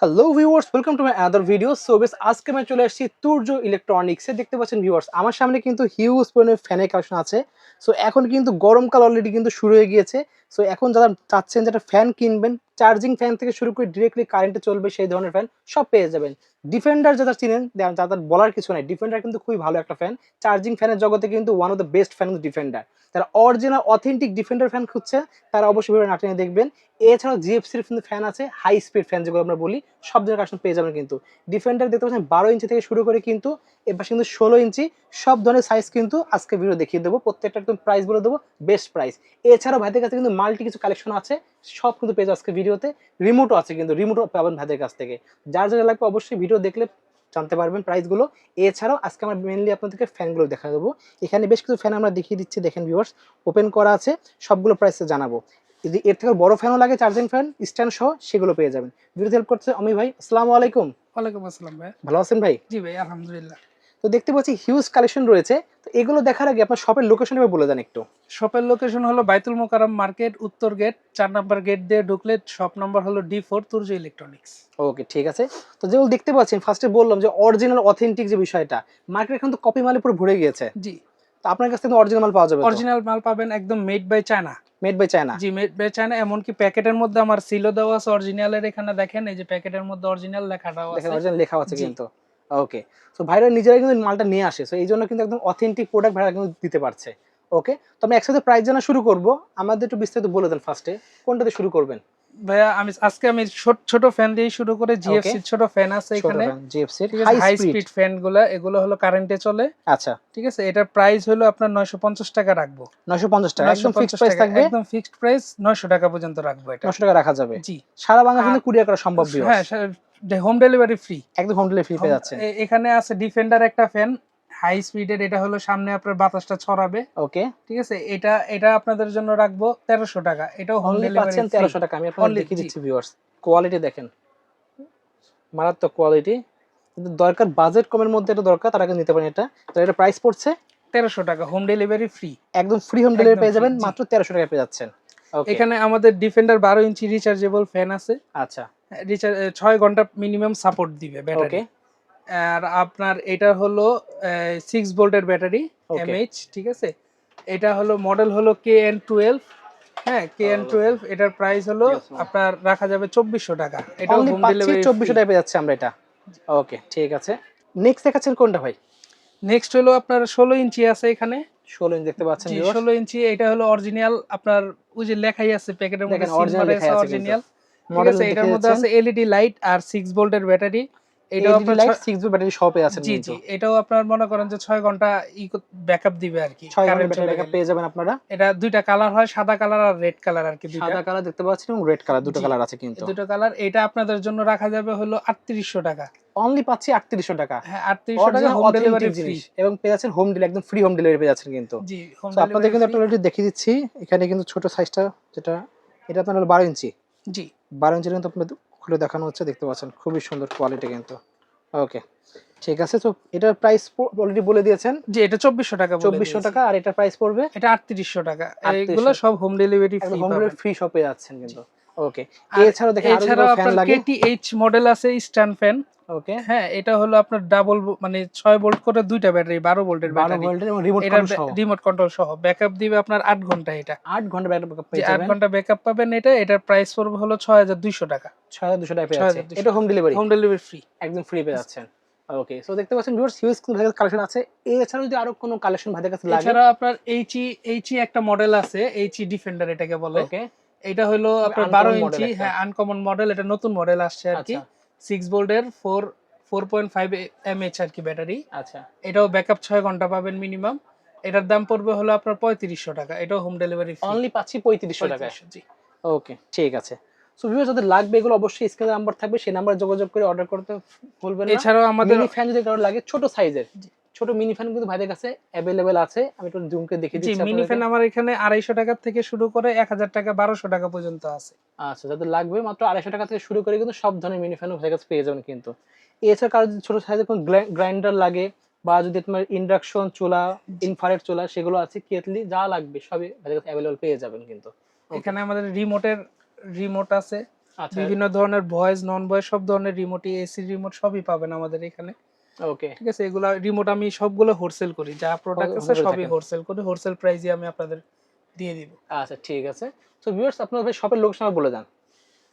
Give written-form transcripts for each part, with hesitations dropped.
Hello viewers, welcome to my other video. So বেশ আজকে আমি চলে আসছি তুর্য ইলেকট্রনিক্সে। দেখতে পাচ্ছেন ভিউয়ার্স, আমার সামনে কিন্তু হিউজ পরিমাণে ফ্যানের কালেকশন আছে। সো এখন কিন্তু গরমকাল অলরেডি কিন্তু শুরু হয়ে গিয়েছে। সো এখন যারা চাচ্ছেন যে একটা ফ্যান কিনবেন, চার্জিং ফ্যান থেকে শুরু করে ডিরেক্টলি কারেন্টে চলবে সেই ধরনের ফ্যান সব পেয়ে যাবেন। ডিফেন্ডার যারা চিনেন, যাদের বলার কিছু নাই, ডিফেন্ডার কিন্তু খুবই ভালো একটা ফ্যান। চার্জিং ফ্যানের জগতে কিন্তু one of the best fan কিন্তু ডিফেন্ডার। যারা অরিজিনাল অথেন্টিক ডিফেন্ডার ফ্যান খুঁজছে তারা অবশ্যই ভিডিও নাটিয়ে দেখবেন। এছাড়াও জিএফসির কিন্তু ফ্যান আছে, হাই স্পিড ফ্যান যেগুলো আমরা বলি, সব ধরনের কালেকশন পেয়ে যাবেন কিন্তু। ডিফেন্ডার দেখতে পাচ্ছেন 12 ইঞ্চি থেকে শুরু করে কিন্তু এবার কিন্তু 16 ইঞ্চি, সব ধরনের সাইজ কিন্তু আজকে ভিডিও দেখিয়ে দেবো। প্রত্যেকটা একদম প্রাইস বলে দেবো, বেস্ট প্রাইস। এছাড়াও ভাইদের কাছে কিন্তু মাল্টি কিছু কালেকশন আছে, সব কিন্তু পেয়ে যাবে আজকে ভিডিওতে। রিমোটও আছে কিন্তু, রিমোটও পাবেন ভাইদের কাছ থেকে। যার যারা লাগবে অবশ্যই ভিডিও দেখলে জানতে পারবেন প্রাইসগুলো। এছাড়াও আজকে আমরা মেনলি আপনাদেরকে ফ্যানগুলো দেখা দেবো। এখানে বেশ কিছু ফ্যান আমরা দেখিয়ে দিচ্ছি, দেখেন ভিউয়ার্স, ওপেন করা আছে, সবগুলো প্রাইসে জানাবো। যদি এর থেকে বড় ফ্যানও লাগে, চার্জিং ফ্যান স্ট্যান্ড সহ, সেগুলো পেয়ে যাবেন। ভিডিওতে হেল্প করছে অমি ভাই। আসসালামু আলাইকুম। ওয়ালাইকুম আসসালাম ভাই। ভালো আছেন ভাই? জি ভাই, আলহামদুলিল্লাহ। তো দেখতে পাচ্ছি হিউজ কালেকশন রয়েছে। তো এগুলো দেখার আগে আপনার শপের লোকেশনটা বলে দেন একটু। শপের লোকেশন হলো বাইতুল মোকাররম মার্কেট, উত্তর গেট, 4 নাম্বার গেট দিয়ে ঢুকলে শপ নাম্বার হলো D4 তুর্য ইলেকট্রনিক্স। ওকে, ঠিক আছে। তো যেগুলো দেখতে পাচ্ছেন, ফার্স্টে বললাম যে অরিজিনাল অথেন্টিক যে বিষয়টা, মার্কেট এখন তো কপি মালে পুরো ভরে গিয়েছে। জি, তো আপনার কাছ থেকে অরিজিনাল মাল পাওয়া যাবে তো? অরিজিনাল মাল পাবেন, একদম made by China. Made by China? জি, মেড বাই চায়না। এমনকি প্যাকেটের মধ্যে আমার সিলও দেওয়া আছে অরিজিনালের। এখানে দেখেন, এই যে প্যাকেটের মধ্যে অরিজিনাল লেখাটাও দেখেন আছে। অরিজিনাল লেখা আছে জি। কিন্তু। ওকে। সো ভাইরা নিজেরাই কিন্তু মালটা নিয়ে আসে, সো এই জন্য কিন্তু একদম অথেন্টিক প্রোডাক্ট ভাইরা কিন্তু দিতে পারছে। ওকে, তো আমি একসাথে প্রাইস জানা শুরু করব। আমাদের একটু বিস্তারিত বলে দেন ফার্স্টে, কোনটাতে শুরু করবেন? ভাইয়া, আমি ছোট ফ্যান দিয়ে শুরু করে। জিএফসি ছোট ফ্যান আছে ছোট এখানে। ফ্যান জিএফসি ঠিক আছে, হাই হাই স্পিড। স্পিড ফ্যানগুলো, এগুলো হলো কারেন্টে চলে। আচ্ছা, ঠিক আছে, এটার প্রাইস হলো আপনার 950 টাকা রাখবো। 950 টাকা একদম ফিক্সড 950 প্রাইস টাকা, থাকবে। একদম ফিক্সড প্রাইস। 900 টাকা পর্যন্ত রাখবো এটা। 900 টাকা রাখা যাবে। জি। সারা বাংলাদেশে আর কিন্তু কুরিয়ার করা সম্ভব ভিউয়ার্স। হ্যাঁ, হোম ডেলিভারি ফ্রি। একদম হোম ডেলিভারি ফ্রি পেয়ে যাচ্ছেন। এখানে আছে ডিফেন্ডার একটা ফ্যান, হাই স্পিডের। এটা হলো সামনে আপনার বাতাসটা ছড়াবে। ওকে, ঠিক আছে, এটা আপনাদের জন্য রাখবো 1300 টাকা। এটাও হোম অনলি ডেলিভারি পাচ্ছেন ফ্রি। 1300 টাকা। আমি আপনাদের দেখিয়ে দিচ্ছি ভিউয়ার্স, কোয়ালিটি দেখেন, মারাত্মক কোয়ালিটি। কিন্তু দরকার বাজেট কমের মধ্যে, এটা দরকার তারা কিন্তু নিতে পারেন এটা। তো এটা প্রাইস পড়ছে 1300 টাকা, হোম ডেলিভারি ফ্রি। একদম ফ্রি হোম ডেলিভারি একদম পেয়ে ফ্রি, যাবেন, জি। মাত্র 1300 টাকায় পেয়ে যাচ্ছেন। ওকে, এখানে আমাদের ডিফেন্ডার 12 ইঞ্চি রিচার্জেবল ফ্যান আছে। আচ্ছা, 6 ঘন্টা মিনিমাম সাপোর্ট দিবে ব্যাটারি। ওকে, আর আপনার এটা হলো 6 ভোল্টের ব্যাটারি, ওকে। এমএইচ। ঠিক আছে, এটা হলো মডেল হলো KN12। হ্যাঁ, KN12। এটার প্রাইস হলো আপনার রাখা যাবে 2400 টাকা। এটাও অনলি হোম পাচ্ছি ডেলিভারি 2400 ফ্রি। টাকায় পেয়ে যাচ্ছে আমরা এটা। ওকে, ঠিক আছে। নেক্সট দেখাচ্ছেন কোনটা ভাই? নেক্সট হলো আপনার 16 ইঞ্চি আছে এখানে। 16 ইঞ্চ দেখতে পাচ্ছেন জি, ভিউয়ার্স। 16 ইঞ্চি। এটা হলো অরিজিনাল, আপনার ওই যে লেখাই আছে প্যাকেটের মধ্যে, দেখেন সিল অরিজিনাল মারা লেখাই আছে আছে কিন্তু। অরিজিনাল। ঠিক মডেল আছে, দেখে এটার মধ্যে যাচ্ছেন, আছে এলইডি লাইট আর 6 ভোল্টের ব্যাটারি। এটাও এলইডি আপনার লাইট 6 ভোল্ট ব্যাটারি সহ পেয়ে যাচ্ছেন জি, কিন্তু। জি। এটাও আপনার মনে করেন যে 6 ঘন্টা ব্যাকআপ দিবে আর কি, 6 ঘন্টা কারেন্ট ব্যাটারি চলে ব্যাকআপ গেলে। পেয়ে যাবেন আপনারা। এটা দুইটা কালার হয়, সাদা কালার আর রেড কালার আর কি, দুইটা। সাদা কালার দেখতে পাচ্ছেন এবং রেড কালার, দুটো জি, কালার আছে কিন্তু। এই দুটো কালার। এটা আপনাদের জন্য রাখা যাবে হলো 3800 টাকা। অনলি পাচ্ছি 3800 টাকা। হ্যাঁ, 3800 টাকা, original home delivery authentic free. জিনিস এবং পেয়ে যাচ্ছেন হোম ডেলিভারি, একদম ফ্রি হোম ডেলিভারি পেয়ে যাচ্ছেন কিন্তু। জি, হোম সো আপনাদের ডেলিভারি কিন্তু ফ্রি। একটা অলরেডি দেখিয়ে দিচ্ছি। এখানে কিন্তু ছোট সাইজটা যেটা, এটা আপনার হলো 12 ইঞ্চি। জি, 12 ইঞ্চির কিন্তু আপনাদের খুলে দেখানো হচ্ছে, দেখতে পাচ্ছেন খুবই সুন্দর কোয়ালিটি কিন্তু। ওকে, ঠিক আছে। তো এটার প্রাইস অলরেডি বলে দিয়েছেন, জি। এটা 2400 টাকা বলে 2400 দিয়েছি। টাকা। আর এটার প্রাইস পড়বে এটা 3800 টাকা। এইগুলো 3800। সব হোম ডেলিভারি একদম ফ্রি হোম পাবেন। ডেলিভারি ফ্রি শপে যাচ্ছেন জি। কিন্তু। ওকে, আর এছাড়াও দেখেন আরো এছাড়াও যেগুলো ফ্যান আপনার লাগে। KTH মডেল আছে, স্ট্যান্ড ফ্যান। ওকে, হ্যাঁ, এটা হলো আপনার ডাবল, মানে 6 ভোল্ট করে দুইটা ব্যাটারি, 12 ভোল্টের 12 ব্যাটারি। ভোল্টের এবং রিমোট এটার কন্ট্রোল সহ রিমোট কন্ট্রোল সহ ব্যাকআপ দিবে আপনার 8 ঘন্টা এটা। 8 ঘন্টা ব্যাকআপ যে পেয়ে 8 যাবেন। ঘন্টা ব্যাকআপ পাবেন এটা। এটার প্রাইস পড়বে হলো 6200 টাকা। 6200 টাকা পেয়ে যাচ্ছে। 6200 এটা home delivery, home delivery free. একদম ফ্রি পেয়ে যাচ্ছেন। ওকে, সো দেখতে পাচ্ছেন ভিউয়ার্স, হিউজ কালেকশন আছে। এছাড়াও যদি আরো কোনো কালেকশন ভাইদের কাছে লাগে। এছাড়া আপনার এইচই একটা মডেল আছে, এইচই ডিফেন্ডার এটাকে বলে। ওকে, এটা হলো আপনার 12 আনকমন মডেল ইঞ্চি। একটা। হ্যাঁ, আনকমন মডেল। এটা নতুন মডেল আসছে আর কি। আচ্ছা, 6 ভোল্টের 4.5 এমএইচ আর কি ব্যাটারি। আচ্ছা, এটাও ব্যাকআপ 6 ঘন্টা পাবেন মিনিমাম। এটার দাম পড়বে হলো আপনার 3500 টাকা। এটাও হোম ডেলিভারি ফ্রি। অনলি পাচ্ছি 3500 টাকায়। 3500, জি। ওকে, ঠিক আছে। সো ভিউয়ার্স, যাদের লাগবে এগুলো অবশ্যই স্ক্রিনে নাম্বার থাকবে, সেই নাম্বারে যোগাযোগ করে অর্ডার করতে ভুলবেন না। এছাড়াও আমাদের মিনি ফ্যান যদি কারো লাগে, ছোট সাইজের ছোট মিনি ফ্যান কিন্তু ভাইদের কাছে অ্যাভেলেবেল আছে। আমি একটু জুম করে দেখিয়ে জি, দিচ্ছি মিনি ফ্যান আপনাদেরকে। আমার এখানে 250 টাকা থেকে শুরু করে 1000 টাকা, 1200 টাকা পর্যন্ত আছে। আচ্ছা, যাদের লাগবে মাত্র 250 টাকা থেকে শুরু করে কিন্তু সব ধরনের মিনি ফ্যান ভাইদের কাছে পেয়ে যাবেন কিন্তু। এছাড়া কারো যদি ছোট সাইজের কোনো গ্রাইন্ডার লাগে, বা যদি তোমার ইন্ডাকশন চুলা, ইনফ্রারেড চুলা, সেগুলো আছে, কেটলি, যা লাগবে সবই ভাইদের কাছে অ্যাভেলেবল পেয়ে যাবেন কিন্তু। এখানে আমাদের রিমোট আছে। আচ্ছা, বিভিন্ন ধরনের ভয়েস নন ভয়েস সব ধরনের রিমোট, এসি রিমোট সবই পাবেন আমাদের এখানে। ওকে। ঠিক আছে, এগুলা রিমোট আমি সবগুলো হোলসেল করি, যা প্রোডাক্ট আছে হোলসেল করে সবই থাকেন। হোলসেল করি, হোলসেল প্রাইসে আমি আপনাদের দিয়ে দিব। আচ্ছা, ঠিক আছে। সো ভিউয়ার্স, আপনার ভাই শপের লোকেশন বলে দেন।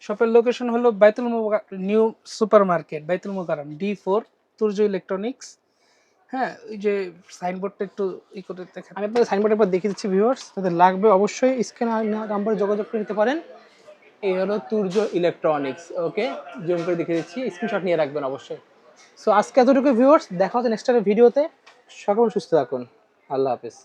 শপের লোকেশন হলো নিউ সুপার মার্কেট, বাইতুল মোকাররম, D4, তুর্য ইলেকট্রনিক্স। হ্যাঁ, ওই যে সাইনবোর্ডটা একটু ই করে দেখেন। আমি আপনাদের সাইনবোর্ডের পর দেখিয়ে দিচ্ছি ভিউয়ার্স, যাদের লাগবে অবশ্যই স্ক্রিনে নাম্বারে যোগাযোগ করে নিতে পারেন। এই হলো তুর্য ইলেকট্রনিক্স। ওকে, জুম করে দেখিয়ে দিচ্ছি, স্ক্রিনশট নিয়ে রাখবেন অবশ্যই। সো আজকে এতটুকু ভিউয়ার্স, দেখা হচ্ছে নেক্সট ভিডিওতে। সকল সুস্থ থাকুন, আল্লাহ হাফেজ।